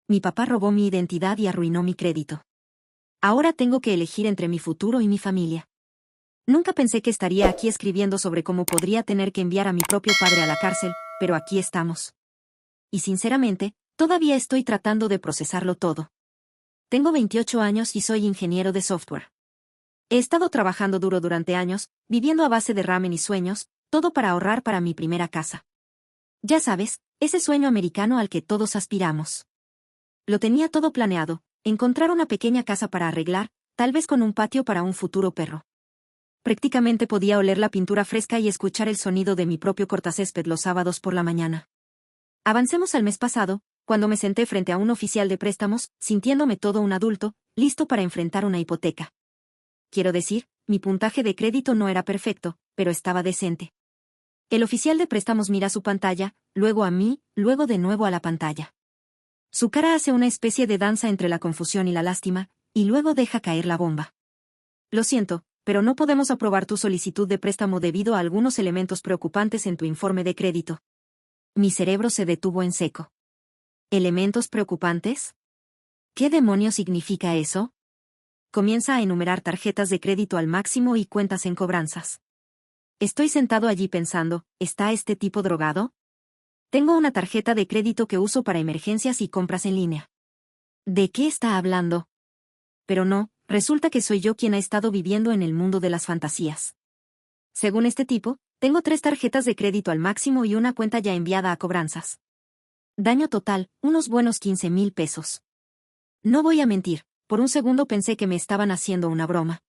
Mi papá robó mi identidad y arruinó mi crédito. Ahora tengo que elegir entre mi futuro y mi familia. Nunca pensé que estaría aquí escribiendo sobre cómo podría tener que enviar a mi propio padre a la cárcel, pero aquí estamos. Y sinceramente, todavía estoy tratando de procesarlo todo. Tengo 28 años y soy ingeniero de software. He estado trabajando duro durante años, viviendo a base de ramen y sueños, todo para ahorrar para mi primera casa. Ya sabes, ese sueño americano al que todos aspiramos. Lo tenía todo planeado, encontrar una pequeña casa para arreglar, tal vez con un patio para un futuro perro. Prácticamente podía oler la pintura fresca y escuchar el sonido de mi propio cortacésped los sábados por la mañana. Avancemos al mes pasado, cuando me senté frente a un oficial de préstamos, sintiéndome todo un adulto, listo para enfrentar una hipoteca. Quiero decir, mi puntaje de crédito no era perfecto, pero estaba decente. El oficial de préstamos mira su pantalla, luego a mí, luego de nuevo a la pantalla. Su cara hace una especie de danza entre la confusión y la lástima, y luego deja caer la bomba. Lo siento, pero no podemos aprobar tu solicitud de préstamo debido a algunos elementos preocupantes en tu informe de crédito. Mi cerebro se detuvo en seco. ¿Elementos preocupantes? ¿Qué demonios significa eso? Comienza a enumerar tarjetas de crédito al máximo y cuentas en cobranzas. Estoy sentado allí pensando, ¿está este tipo drogado? Tengo una tarjeta de crédito que uso para emergencias y compras en línea. ¿De qué está hablando? Pero no, resulta que soy yo quien ha estado viviendo en el mundo de las fantasías. Según este tipo, tengo 3 tarjetas de crédito al máximo y una cuenta ya enviada a cobranzas. Daño total, unos buenos 15,000 pesos. No voy a mentir, por un segundo pensé que me estaban haciendo una broma.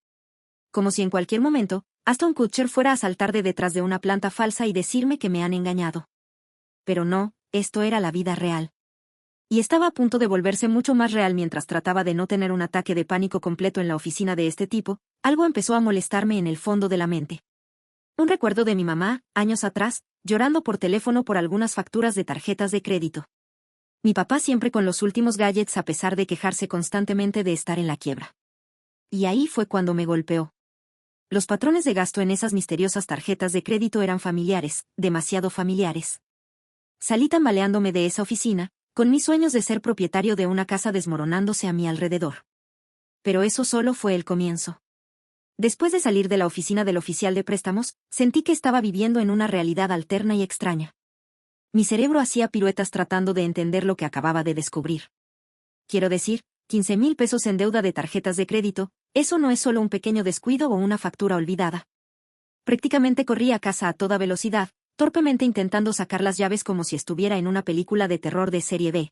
Como si en cualquier momento, Aston Kutcher fuera a saltar de detrás de una planta falsa y decirme que me han engañado. Pero no, esto era la vida real. Y estaba a punto de volverse mucho más real mientras trataba de no tener un ataque de pánico completo en la oficina de este tipo, algo empezó a molestarme en el fondo de la mente. Un recuerdo de mi mamá, años atrás, llorando por teléfono por algunas facturas de tarjetas de crédito. Mi papá siempre con los últimos gadgets a pesar de quejarse constantemente de estar en la quiebra. Y ahí fue cuando me golpeó. Los patrones de gasto en esas misteriosas tarjetas de crédito eran familiares, demasiado familiares. Salí tambaleándome de esa oficina, con mis sueños de ser propietario de una casa desmoronándose a mi alrededor. Pero eso solo fue el comienzo. Después de salir de la oficina del oficial de préstamos, sentí que estaba viviendo en una realidad alterna y extraña. Mi cerebro hacía piruetas tratando de entender lo que acababa de descubrir. Quiero decir, 15,000 pesos en deuda de tarjetas de crédito, eso no es solo un pequeño descuido o una factura olvidada. Prácticamente corrí a casa a toda velocidad, torpemente intentando sacar las llaves como si estuviera en una película de terror de serie B.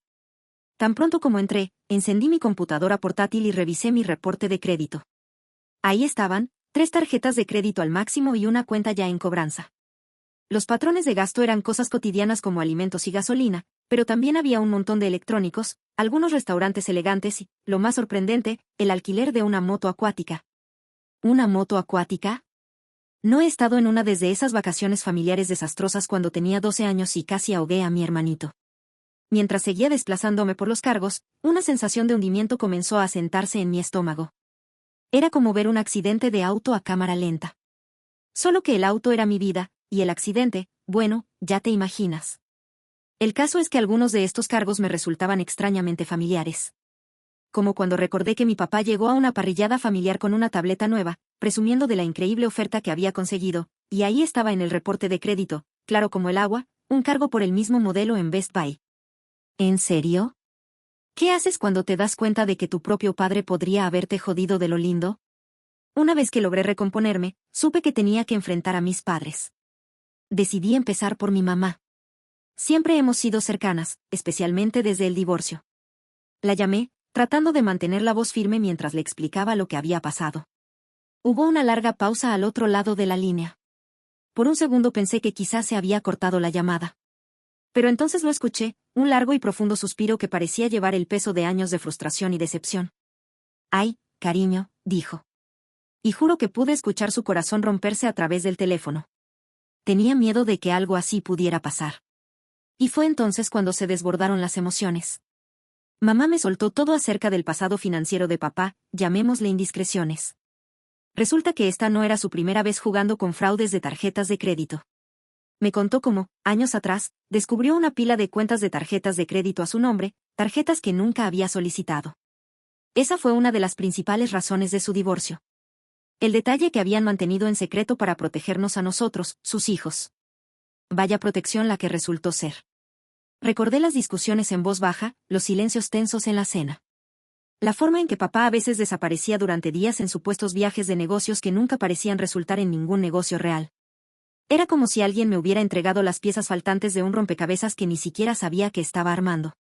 Tan pronto como entré, encendí mi computadora portátil y revisé mi reporte de crédito. Ahí estaban, 3 tarjetas de crédito al máximo y una cuenta ya en cobranza. Los patrones de gasto eran cosas cotidianas como alimentos y gasolina, pero también había un montón de electrónicos, algunos restaurantes elegantes y, lo más sorprendente, el alquiler de una moto acuática. ¿Una moto acuática? No he estado en una desde esas vacaciones familiares desastrosas cuando tenía 12 años y casi ahogué a mi hermanito. Mientras seguía desplazándome por los cargos, una sensación de hundimiento comenzó a asentarse en mi estómago. Era como ver un accidente de auto a cámara lenta. Solo que el auto era mi vida, y el accidente, bueno, ya te imaginas. El caso es que algunos de estos cargos me resultaban extrañamente familiares. Como cuando recordé que mi papá llegó a una parrillada familiar con una tableta nueva, presumiendo de la increíble oferta que había conseguido, y ahí estaba en el reporte de crédito, claro como el agua, un cargo por el mismo modelo en Best Buy. ¿En serio? ¿Qué haces cuando te das cuenta de que tu propio padre podría haberte jodido de lo lindo? Una vez que logré recomponerme, supe que tenía que enfrentar a mis padres. Decidí empezar por mi mamá. Siempre hemos sido cercanas, especialmente desde el divorcio. La llamé, tratando de mantener la voz firme mientras le explicaba lo que había pasado. Hubo una larga pausa al otro lado de la línea. Por un segundo pensé que quizás se había cortado la llamada. Pero entonces lo escuché, un largo y profundo suspiro que parecía llevar el peso de años de frustración y decepción. «Ay, cariño», dijo. Y juro que pude escuchar su corazón romperse a través del teléfono. Tenía miedo de que algo así pudiera pasar. Y fue entonces cuando se desbordaron las emociones. Mamá me soltó todo acerca del pasado financiero de papá, llamémosle indiscreciones. Resulta que esta no era su primera vez jugando con fraudes de tarjetas de crédito. Me contó cómo, años atrás, descubrió una pila de cuentas de tarjetas de crédito a su nombre, tarjetas que nunca había solicitado. Esa fue una de las principales razones de su divorcio. El detalle que habían mantenido en secreto para protegernos a nosotros, sus hijos. Vaya protección la que resultó ser. Recordé las discusiones en voz baja, los silencios tensos en la cena. La forma en que papá a veces desaparecía durante días en supuestos viajes de negocios que nunca parecían resultar en ningún negocio real. Era como si alguien me hubiera entregado las piezas faltantes de un rompecabezas que ni siquiera sabía que estaba armando.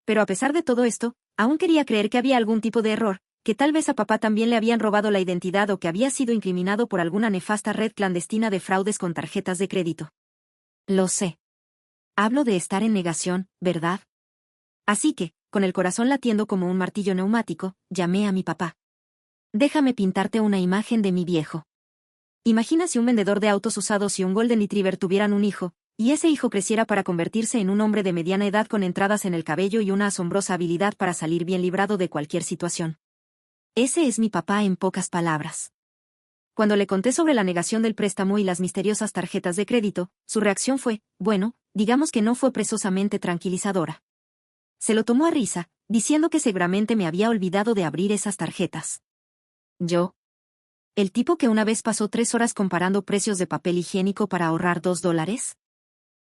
Pero a pesar de todo esto, aún quería creer que había algún tipo de error, que tal vez a papá también le habían robado la identidad o que había sido incriminado por alguna nefasta red clandestina de fraudes con tarjetas de crédito. Lo sé. Hablo de estar en negación, ¿verdad? Así que, con el corazón latiendo como un martillo neumático, llamé a mi papá. Déjame pintarte una imagen de mi viejo. Imagina si un vendedor de autos usados y un Golden Retriever tuvieran un hijo, y ese hijo creciera para convertirse en un hombre de mediana edad con entradas en el cabello y una asombrosa habilidad para salir bien librado de cualquier situación. Ese es mi papá en pocas palabras. Cuando le conté sobre la negación del préstamo y las misteriosas tarjetas de crédito, su reacción fue, bueno, digamos que no fue precisamente tranquilizadora. Se lo tomó a risa, diciendo que seguramente me había olvidado de abrir esas tarjetas. Yo. ¿El tipo que una vez pasó 3 horas comparando precios de papel higiénico para ahorrar $2?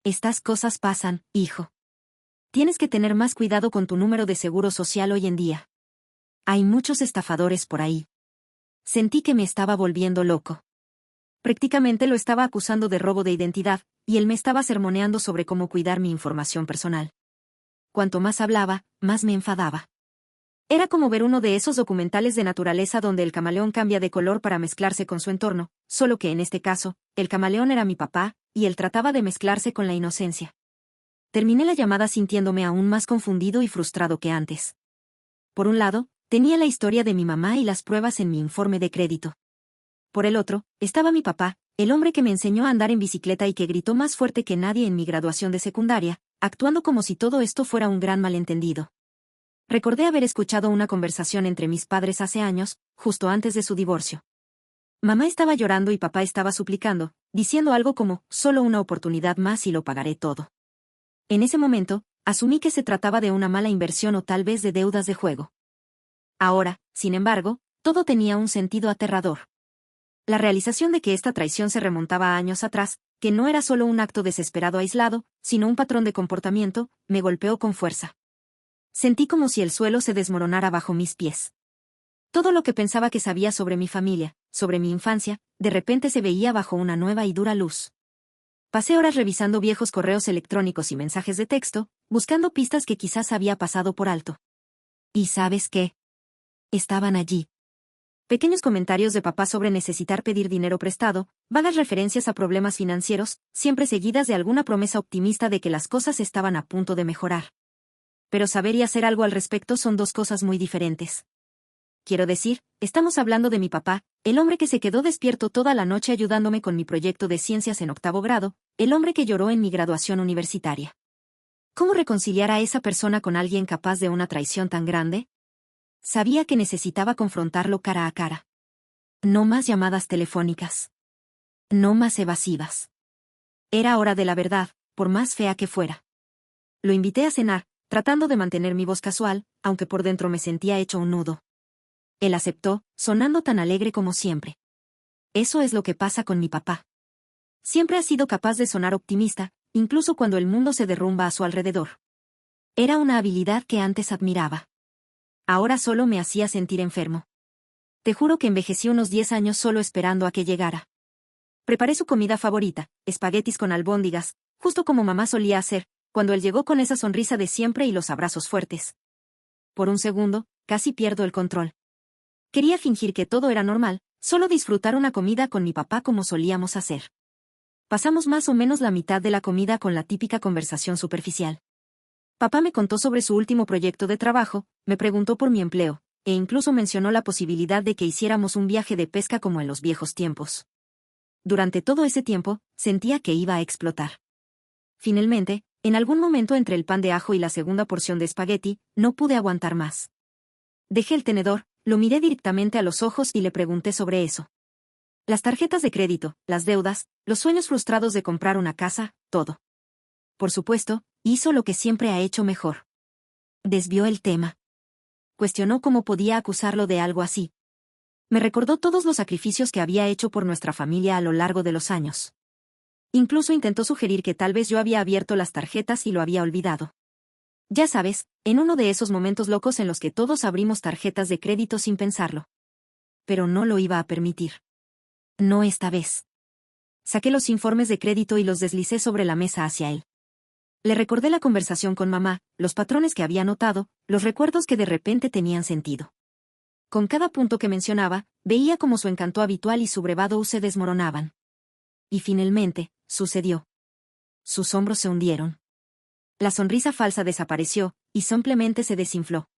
Estas cosas pasan, hijo. Tienes que tener más cuidado con tu número de seguro social hoy en día. Hay muchos estafadores por ahí. Sentí que me estaba volviendo loco. Prácticamente lo estaba acusando de robo de identidad, y él me estaba sermoneando sobre cómo cuidar mi información personal. Cuanto más hablaba, más me enfadaba. Era como ver uno de esos documentales de naturaleza donde el camaleón cambia de color para mezclarse con su entorno, solo que en este caso, el camaleón era mi papá, y él trataba de mezclarse con la inocencia. Terminé la llamada sintiéndome aún más confundido y frustrado que antes. Por un lado, tenía la historia de mi mamá y las pruebas en mi informe de crédito. Por el otro, estaba mi papá, el hombre que me enseñó a andar en bicicleta y que gritó más fuerte que nadie en mi graduación de secundaria, actuando como si todo esto fuera un gran malentendido. Recordé haber escuchado una conversación entre mis padres hace años, justo antes de su divorcio. Mamá estaba llorando y papá estaba suplicando, diciendo algo como, solo una oportunidad más y lo pagaré todo. En ese momento, asumí que se trataba de una mala inversión o tal vez de deudas de juego. Ahora, sin embargo, todo tenía un sentido aterrador. La realización de que esta traición se remontaba a años atrás, que no era solo un acto desesperado aislado, sino un patrón de comportamiento, me golpeó con fuerza. Sentí como si el suelo se desmoronara bajo mis pies. Todo lo que pensaba que sabía sobre mi familia, sobre mi infancia, de repente se veía bajo una nueva y dura luz. Pasé horas revisando viejos correos electrónicos y mensajes de texto, buscando pistas que quizás había pasado por alto. ¿Y sabes qué? Estaban allí. Pequeños comentarios de papá sobre necesitar pedir dinero prestado, vagas referencias a problemas financieros, siempre seguidas de alguna promesa optimista de que las cosas estaban a punto de mejorar. Pero saber y hacer algo al respecto son dos cosas muy diferentes. Quiero decir, estamos hablando de mi papá, el hombre que se quedó despierto toda la noche ayudándome con mi proyecto de ciencias en 8º grado, el hombre que lloró en mi graduación universitaria. ¿Cómo reconciliar a esa persona con alguien capaz de una traición tan grande? Sabía que necesitaba confrontarlo cara a cara. No más llamadas telefónicas. No más evasivas. Era hora de la verdad, por más fea que fuera. Lo invité a cenar, tratando de mantener mi voz casual, aunque por dentro me sentía hecho un nudo. Él aceptó, sonando tan alegre como siempre. Eso es lo que pasa con mi papá. Siempre ha sido capaz de sonar optimista, incluso cuando el mundo se derrumba a su alrededor. Era una habilidad que antes admiraba. Ahora solo me hacía sentir enfermo. Te juro que envejecí unos 10 años solo esperando a que llegara. Preparé su comida favorita, espaguetis con albóndigas, justo como mamá solía hacer, cuando él llegó con esa sonrisa de siempre y los abrazos fuertes. Por un segundo, casi pierdo el control. Quería fingir que todo era normal, solo disfrutar una comida con mi papá como solíamos hacer. Pasamos más o menos la mitad de la comida con la típica conversación superficial. Papá me contó sobre su último proyecto de trabajo, me preguntó por mi empleo, e incluso mencionó la posibilidad de que hiciéramos un viaje de pesca como en los viejos tiempos. Durante todo ese tiempo, sentía que iba a explotar. Finalmente, en algún momento entre el pan de ajo y la segunda porción de espagueti, no pude aguantar más. Dejé el tenedor, lo miré directamente a los ojos y le pregunté sobre eso. Las tarjetas de crédito, las deudas, los sueños frustrados de comprar una casa, todo. Por supuesto, hizo lo que siempre ha hecho mejor. Desvió el tema. Cuestionó cómo podía acusarlo de algo así. Me recordó todos los sacrificios que había hecho por nuestra familia a lo largo de los años. Incluso intentó sugerir que tal vez yo había abierto las tarjetas y lo había olvidado. Ya sabes, en uno de esos momentos locos en los que todos abrimos tarjetas de crédito sin pensarlo. Pero no lo iba a permitir. No esta vez. Saqué los informes de crédito y los deslicé sobre la mesa hacia él. Le recordé la conversación con mamá, los patrones que había notado, los recuerdos que de repente tenían sentido. Con cada punto que mencionaba, veía como su encanto habitual y su brevado se desmoronaban. Y finalmente, sucedió. Sus hombros se hundieron. La sonrisa falsa desapareció, y simplemente se desinfló.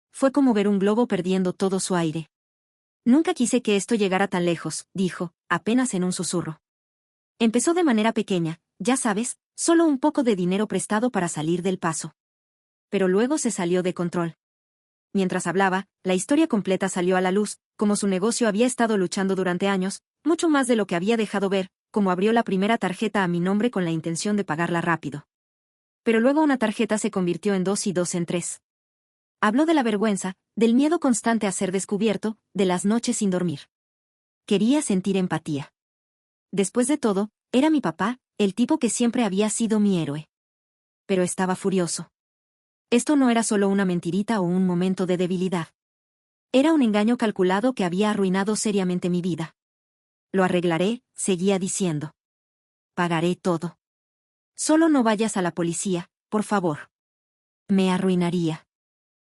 Fue como ver un globo perdiendo todo su aire. Nunca quise que esto llegara tan lejos, dijo, apenas en un susurro. Empezó de manera pequeña, ya sabes, solo un poco de dinero prestado para salir del paso. Pero luego se salió de control. Mientras hablaba, la historia completa salió a la luz, como su negocio había estado luchando durante años, mucho más de lo que había dejado ver, como abrió la primera tarjeta a mi nombre con la intención de pagarla rápido. Pero luego una tarjeta se convirtió en 2 y 2 en 3. Habló de la vergüenza, del miedo constante a ser descubierto, de las noches sin dormir. Quería sentir empatía. Después de todo, era mi papá, el tipo que siempre había sido mi héroe. Pero estaba furioso. Esto no era solo una mentirita o un momento de debilidad. Era un engaño calculado que había arruinado seriamente mi vida. Lo arreglaré, seguía diciendo. Pagaré todo. Solo no vayas a la policía, por favor. Me arruinaría.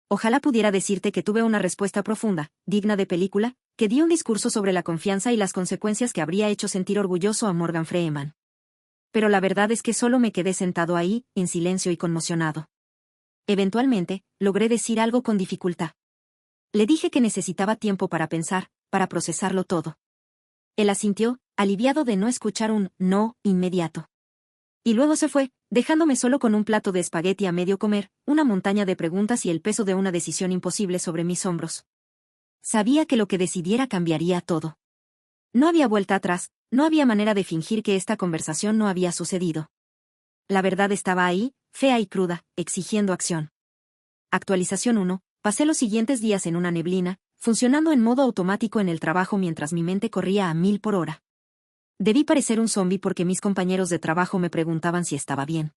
Ojalá pudiera decirte que tuve una respuesta profunda, digna de película, que di un discurso sobre la confianza y las consecuencias que habría hecho sentir orgulloso a Morgan Freeman. Pero la verdad es que solo me quedé sentado ahí, en silencio y conmocionado. Eventualmente, logré decir algo con dificultad. Le dije que necesitaba tiempo para pensar, para procesarlo todo. Él asintió, aliviado de no escuchar un no inmediato. Y luego se fue, dejándome solo con un plato de espagueti a medio comer, una montaña de preguntas y el peso de una decisión imposible sobre mis hombros. Sabía que lo que decidiera cambiaría todo. No había vuelta atrás, no había manera de fingir que esta conversación no había sucedido. La verdad estaba ahí, fea y cruda, exigiendo acción. Actualización 1. Pasé los siguientes días en una neblina, funcionando en modo automático en el trabajo mientras mi mente corría a 1000 por hora. Debí parecer un zombi porque mis compañeros de trabajo me preguntaban si estaba bien.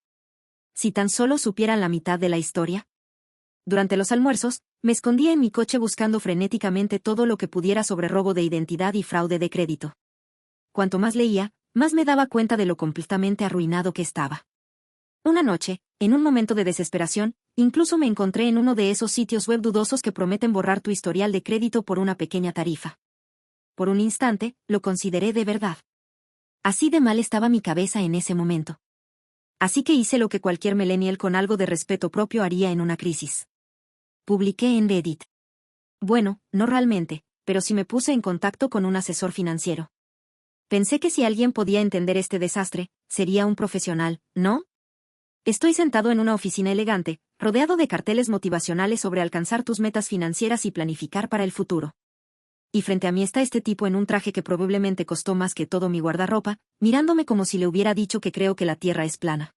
Si tan solo supieran la mitad de la historia. Durante los almuerzos, me escondía en mi coche buscando frenéticamente todo lo que pudiera sobre robo de identidad y fraude de crédito. Cuanto más leía, más me daba cuenta de lo completamente arruinado que estaba. Una noche, en un momento de desesperación, incluso me encontré en uno de esos sitios web dudosos que prometen borrar tu historial de crédito por una pequeña tarifa. Por un instante, lo consideré de verdad. Así de mal estaba mi cabeza en ese momento. Así que hice lo que cualquier millennial con algo de respeto propio haría en una crisis. Publiqué en Reddit. Bueno, no realmente, pero sí me puse en contacto con un asesor financiero. Pensé que si alguien podía entender este desastre, sería un profesional, ¿no? Estoy sentado en una oficina elegante, rodeado de carteles motivacionales sobre alcanzar tus metas financieras y planificar para el futuro. Y frente a mí está este tipo en un traje que probablemente costó más que todo mi guardarropa, mirándome como si le hubiera dicho que creo que la Tierra es plana.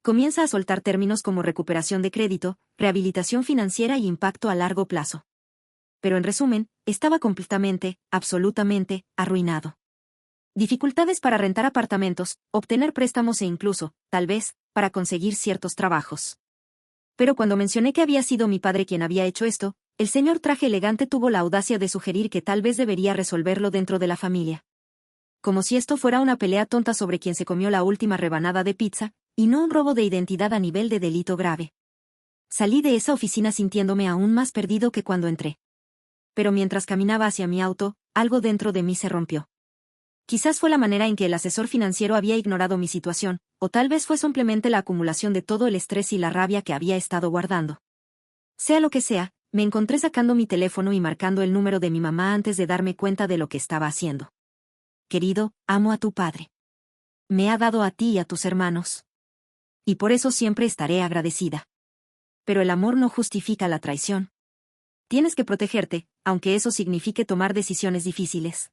Comienza a soltar términos como recuperación de crédito, rehabilitación financiera y impacto a largo plazo. Pero en resumen, estaba completamente, absolutamente, arruinado. Dificultades para rentar apartamentos, obtener préstamos e incluso, tal vez, para conseguir ciertos trabajos. Pero cuando mencioné que había sido mi padre quien había hecho esto, el señor traje elegante tuvo la audacia de sugerir que tal vez debería resolverlo dentro de la familia. Como si esto fuera una pelea tonta sobre quien se comió la última rebanada de pizza, y no un robo de identidad a nivel de delito grave. Salí de esa oficina sintiéndome aún más perdido que cuando entré. Pero mientras caminaba hacia mi auto, algo dentro de mí se rompió. Quizás fue la manera en que el asesor financiero había ignorado mi situación, o tal vez fue simplemente la acumulación de todo el estrés y la rabia que había estado guardando. Sea lo que sea, me encontré sacando mi teléfono y marcando el número de mi mamá antes de darme cuenta de lo que estaba haciendo. Querido, amo a tu padre. Me ha dado a ti y a tus hermanos. Y por eso siempre estaré agradecida. Pero el amor no justifica la traición. Tienes que protegerte, aunque eso signifique tomar decisiones difíciles.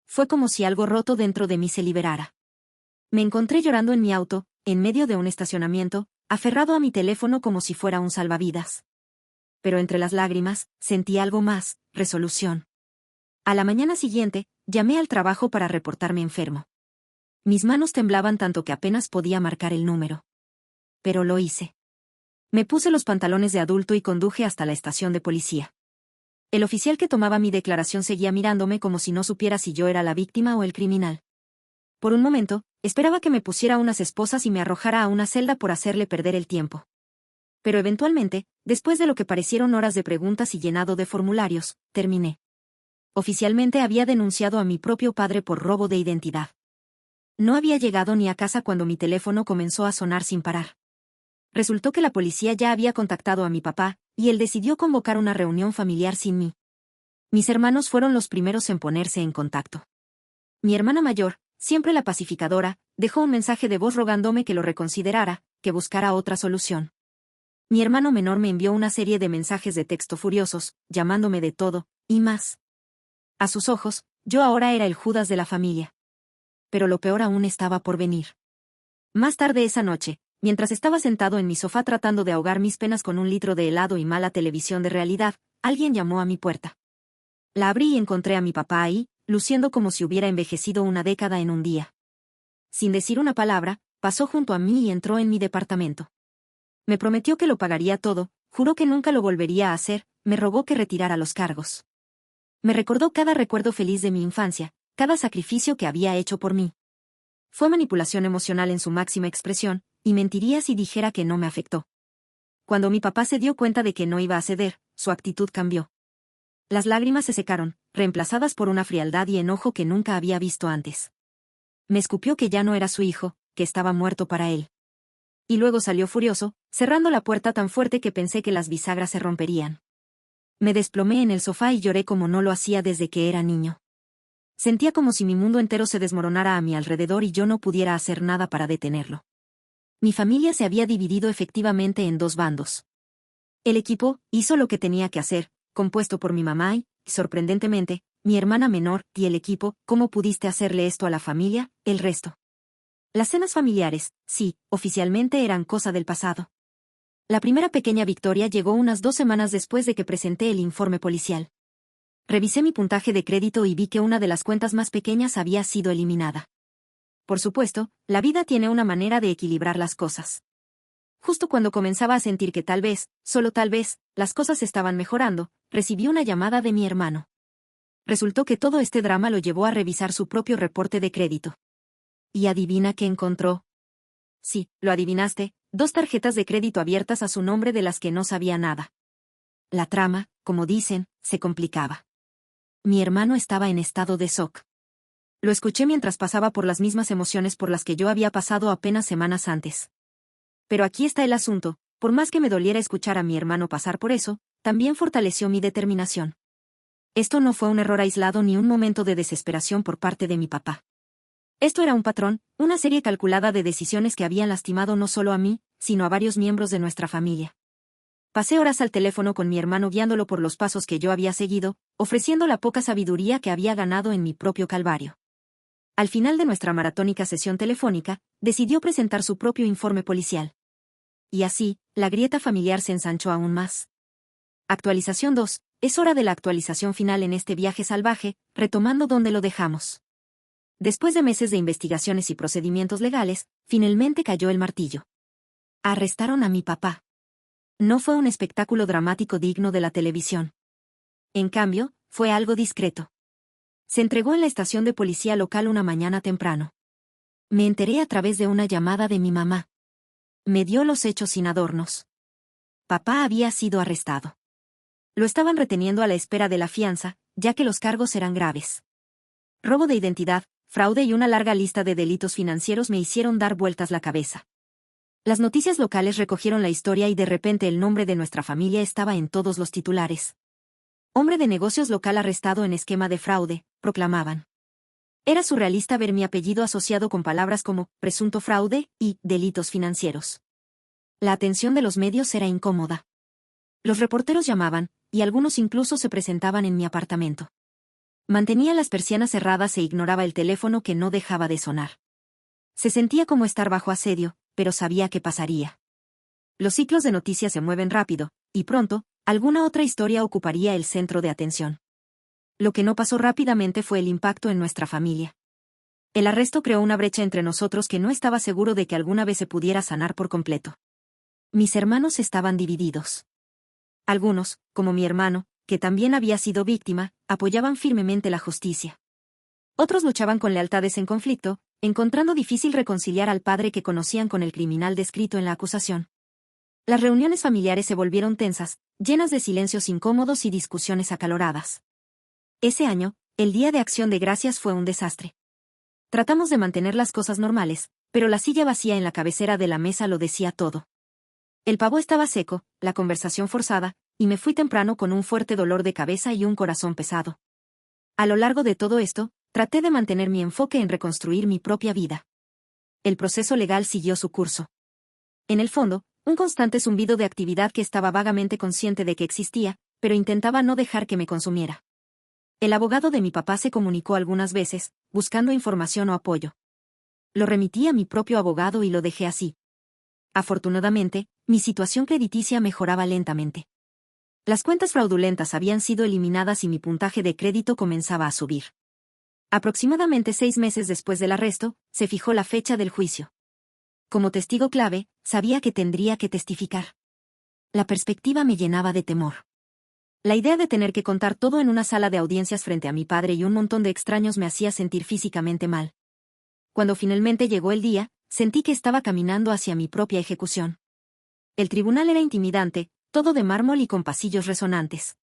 Fue como si algo roto dentro de mí se liberara. Me encontré llorando en mi auto, en medio de un estacionamiento, aferrado a mi teléfono como si fuera un salvavidas. Pero entre las lágrimas, sentí algo más, resolución. A la mañana siguiente, llamé al trabajo para reportarme enfermo. Mis manos temblaban tanto que apenas podía marcar el número. Pero lo hice. Me puse los pantalones de adulto y conduje hasta la estación de policía. El oficial que tomaba mi declaración seguía mirándome como si no supiera si yo era la víctima o el criminal. Por un momento, esperaba que me pusiera unas esposas y me arrojara a una celda por hacerle perder el tiempo. Pero eventualmente, después de lo que parecieron horas de preguntas y llenado de formularios, terminé. Oficialmente había denunciado a mi propio padre por robo de identidad. No había llegado ni a casa cuando mi teléfono comenzó a sonar sin parar. Resultó que la policía ya había contactado a mi papá, y él decidió convocar una reunión familiar sin mí. Mis hermanos fueron los primeros en ponerse en contacto. Mi hermana mayor, siempre la pacificadora, dejó un mensaje de voz rogándome que lo reconsiderara, que buscara otra solución. Mi hermano menor me envió una serie de mensajes de texto furiosos, llamándome de todo, y más. A sus ojos, yo ahora era el Judas de la familia. Pero lo peor aún estaba por venir. Más tarde esa noche, mientras estaba sentado en mi sofá tratando de ahogar mis penas con un litro de helado y mala televisión de realidad, alguien llamó a mi puerta. La abrí y encontré a mi papá ahí, luciendo como si hubiera envejecido una década en un día. Sin decir una palabra, pasó junto a mí y entró en mi departamento. Me prometió que lo pagaría todo, juró que nunca lo volvería a hacer, me rogó que retirara los cargos. Me recordó cada recuerdo feliz de mi infancia, cada sacrificio que había hecho por mí. Fue manipulación emocional en su máxima expresión, y mentiría si dijera que no me afectó. Cuando mi papá se dio cuenta de que no iba a ceder, su actitud cambió. Las lágrimas se secaron, reemplazadas por una frialdad y enojo que nunca había visto antes. Me escupió que ya no era su hijo, que estaba muerto para él. Y luego salió furioso, cerrando la puerta tan fuerte que pensé que las bisagras se romperían. Me desplomé en el sofá y lloré como no lo hacía desde que era niño. Sentía como si mi mundo entero se desmoronara a mi alrededor y yo no pudiera hacer nada para detenerlo. Mi familia se había dividido efectivamente en dos bandos. El equipo hizo lo que tenía que hacer, compuesto por mi mamá y, sorprendentemente, mi hermana menor, y el equipo, ¿cómo pudiste hacerle esto a la familia?, el resto. Las cenas familiares, sí, oficialmente eran cosa del pasado. La primera pequeña victoria llegó unas 2 semanas después de que presenté el informe policial. Revisé mi puntaje de crédito y vi que una de las cuentas más pequeñas había sido eliminada. Por supuesto, la vida tiene una manera de equilibrar las cosas. Justo cuando comenzaba a sentir que tal vez, solo tal vez, las cosas estaban mejorando, recibí una llamada de mi hermano. Resultó que todo este drama lo llevó a revisar su propio reporte de crédito. ¿Y adivina qué encontró? Sí, lo adivinaste, 2 tarjetas de crédito abiertas a su nombre de las que no sabía nada. La trama, como dicen, se complicaba. Mi hermano estaba en estado de shock. Lo escuché mientras pasaba por las mismas emociones por las que yo había pasado apenas semanas antes. Pero aquí está el asunto, por más que me doliera escuchar a mi hermano pasar por eso, también fortaleció mi determinación. Esto no fue un error aislado ni un momento de desesperación por parte de mi papá. Esto era un patrón, una serie calculada de decisiones que habían lastimado no solo a mí, sino a varios miembros de nuestra familia. Pasé horas al teléfono con mi hermano guiándolo por los pasos que yo había seguido, ofreciendo la poca sabiduría que había ganado en mi propio calvario. Al final de nuestra maratónica sesión telefónica, decidió presentar su propio informe policial. Y así, la grieta familiar se ensanchó aún más. Actualización 2. Es hora de la actualización final en este viaje salvaje, retomando donde lo dejamos. Después de meses de investigaciones y procedimientos legales, finalmente cayó el martillo. Arrestaron a mi papá. No fue un espectáculo dramático digno de la televisión. En cambio, fue algo discreto. Se entregó en la estación de policía local una mañana temprano. Me enteré a través de una llamada de mi mamá. Me dio los hechos sin adornos. Papá había sido arrestado. Lo estaban reteniendo a la espera de la fianza, ya que los cargos eran graves. Robo de identidad, fraude y una larga lista de delitos financieros me hicieron dar vueltas la cabeza. Las noticias locales recogieron la historia y de repente el nombre de nuestra familia estaba en todos los titulares. Hombre de negocios local arrestado en esquema de fraude, proclamaban. Era surrealista ver mi apellido asociado con palabras como presunto fraude y delitos financieros. La atención de los medios era incómoda. Los reporteros llamaban, y algunos incluso se presentaban en mi apartamento. Mantenía las persianas cerradas e ignoraba el teléfono que no dejaba de sonar. Se sentía como estar bajo asedio, pero sabía que pasaría. Los ciclos de noticias se mueven rápido, y pronto, alguna otra historia ocuparía el centro de atención. Lo que no pasó rápidamente fue el impacto en nuestra familia. El arresto creó una brecha entre nosotros que no estaba seguro de que alguna vez se pudiera sanar por completo. Mis hermanos estaban divididos. Algunos, como mi hermano, que también había sido víctima, apoyaban firmemente la justicia. Otros luchaban con lealtades en conflicto, encontrando difícil reconciliar al padre que conocían con el criminal descrito en la acusación. Las reuniones familiares se volvieron tensas, llenas de silencios incómodos y discusiones acaloradas. Ese año, el Día de Acción de Gracias fue un desastre. Tratamos de mantener las cosas normales, pero la silla vacía en la cabecera de la mesa lo decía todo. El pavo estaba seco, la conversación forzada, y me fui temprano con un fuerte dolor de cabeza y un corazón pesado. A lo largo de todo esto, traté de mantener mi enfoque en reconstruir mi propia vida. El proceso legal siguió su curso. En el fondo, un constante zumbido de actividad que estaba vagamente consciente de que existía, pero intentaba no dejar que me consumiera. El abogado de mi papá se comunicó algunas veces, buscando información o apoyo. Lo remití a mi propio abogado y lo dejé así. Afortunadamente, mi situación crediticia mejoraba lentamente. Las cuentas fraudulentas habían sido eliminadas y mi puntaje de crédito comenzaba a subir. Aproximadamente 6 meses después del arresto, se fijó la fecha del juicio. Como testigo clave, sabía que tendría que testificar. La perspectiva me llenaba de temor. La idea de tener que contar todo en una sala de audiencias frente a mi padre y un montón de extraños me hacía sentir físicamente mal. Cuando finalmente llegó el día, sentí que estaba caminando hacia mi propia ejecución. El tribunal era intimidante, todo de mármol y con pasillos resonantes.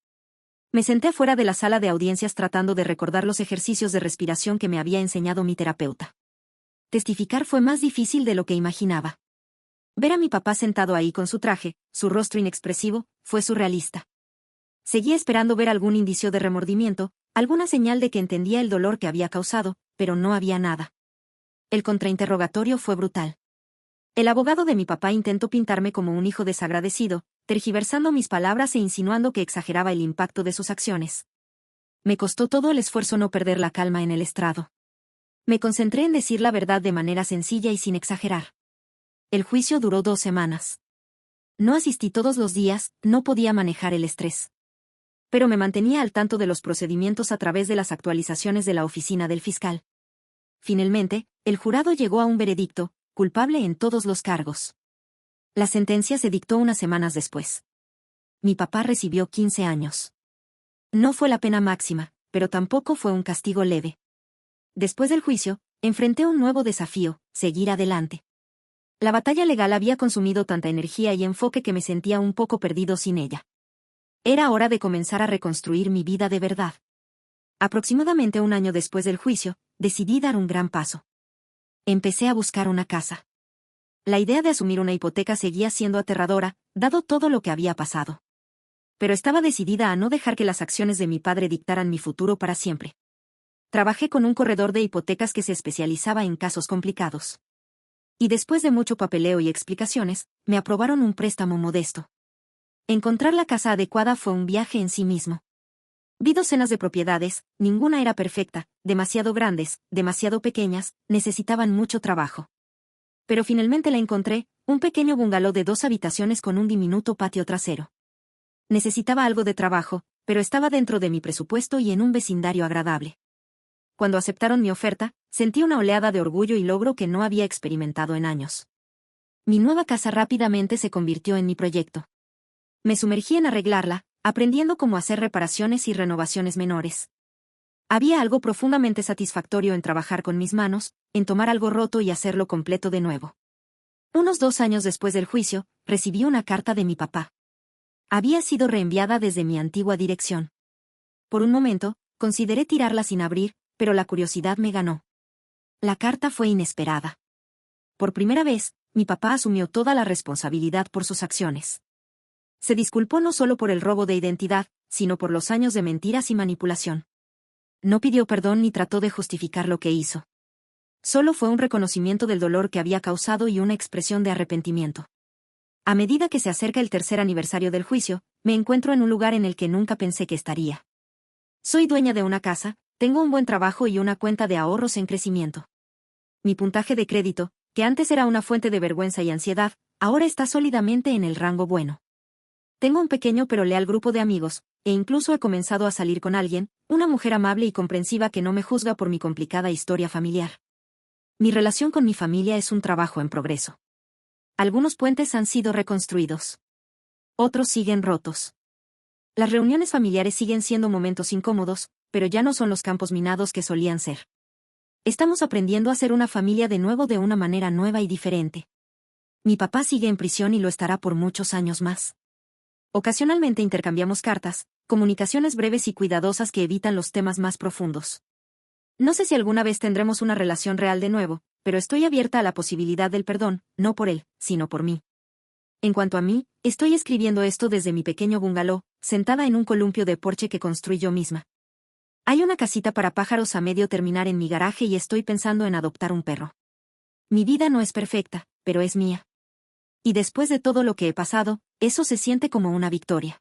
Me senté fuera de la sala de audiencias tratando de recordar los ejercicios de respiración que me había enseñado mi terapeuta. Testificar fue más difícil de lo que imaginaba. Ver a mi papá sentado ahí con su traje, su rostro inexpresivo, fue surrealista. Seguía esperando ver algún indicio de remordimiento, alguna señal de que entendía el dolor que había causado, pero no había nada. El contrainterrogatorio fue brutal. El abogado de mi papá intentó pintarme como un hijo desagradecido, tergiversando mis palabras e insinuando que exageraba el impacto de sus acciones. Me costó todo el esfuerzo no perder la calma en el estrado. Me concentré en decir la verdad de manera sencilla y sin exagerar. El juicio duró 2 semanas. No asistí todos los días, no podía manejar el estrés. Pero me mantenía al tanto de los procedimientos a través de las actualizaciones de la oficina del fiscal. Finalmente, el jurado llegó a un veredicto, culpable en todos los cargos. La sentencia se dictó unas semanas después. Mi papá recibió 15 años. No fue la pena máxima, pero tampoco fue un castigo leve. Después del juicio, enfrenté un nuevo desafío, seguir adelante. La batalla legal había consumido tanta energía y enfoque que me sentía un poco perdido sin ella. Era hora de comenzar a reconstruir mi vida de verdad. Aproximadamente 1 año después del juicio, decidí dar un gran paso. Empecé a buscar una casa. La idea de asumir una hipoteca seguía siendo aterradora, dado todo lo que había pasado. Pero estaba decidida a no dejar que las acciones de mi padre dictaran mi futuro para siempre. Trabajé con un corredor de hipotecas que se especializaba en casos complicados. Y después de mucho papeleo y explicaciones, me aprobaron un préstamo modesto. Encontrar la casa adecuada fue un viaje en sí mismo. Vi docenas de propiedades, ninguna era perfecta, demasiado grandes, demasiado pequeñas, necesitaban mucho trabajo. Pero finalmente la encontré, un pequeño bungalow de 2 habitaciones con un diminuto patio trasero. Necesitaba algo de trabajo, pero estaba dentro de mi presupuesto y en un vecindario agradable. Cuando aceptaron mi oferta, sentí una oleada de orgullo y logro que no había experimentado en años. Mi nueva casa rápidamente se convirtió en mi proyecto. Me sumergí en arreglarla, aprendiendo cómo hacer reparaciones y renovaciones menores. Había algo profundamente satisfactorio en trabajar con mis manos, en tomar algo roto y hacerlo completo de nuevo. Unos 2 años después del juicio, recibí una carta de mi papá. Había sido reenviada desde mi antigua dirección. Por un momento, consideré tirarla sin abrir, pero la curiosidad me ganó. La carta fue inesperada. Por primera vez, mi papá asumió toda la responsabilidad por sus acciones. Se disculpó no solo por el robo de identidad, sino por los años de mentiras y manipulación. No pidió perdón ni trató de justificar lo que hizo. Solo fue un reconocimiento del dolor que había causado y una expresión de arrepentimiento. A medida que se acerca el 3er aniversario del juicio, me encuentro en un lugar en el que nunca pensé que estaría. Soy dueña de una casa, tengo un buen trabajo y una cuenta de ahorros en crecimiento. Mi puntaje de crédito, que antes era una fuente de vergüenza y ansiedad, ahora está sólidamente en el rango bueno. Tengo un pequeño pero leal grupo de amigos, e incluso he comenzado a salir con alguien, una mujer amable y comprensiva que no me juzga por mi complicada historia familiar. Mi relación con mi familia es un trabajo en progreso. Algunos puentes han sido reconstruidos. Otros siguen rotos. Las reuniones familiares siguen siendo momentos incómodos, pero ya no son los campos minados que solían ser. Estamos aprendiendo a ser una familia de nuevo de una manera nueva y diferente. Mi papá sigue en prisión y lo estará por muchos años más. Ocasionalmente intercambiamos cartas, comunicaciones breves y cuidadosas que evitan los temas más profundos. No sé si alguna vez tendremos una relación real de nuevo, pero estoy abierta a la posibilidad del perdón, no por él, sino por mí. En cuanto a mí, estoy escribiendo esto desde mi pequeño bungalow, sentada en un columpio de porche que construí yo misma. Hay una casita para pájaros a medio terminar en mi garaje y estoy pensando en adoptar un perro. Mi vida no es perfecta, pero es mía. Y después de todo lo que he pasado, eso se siente como una victoria.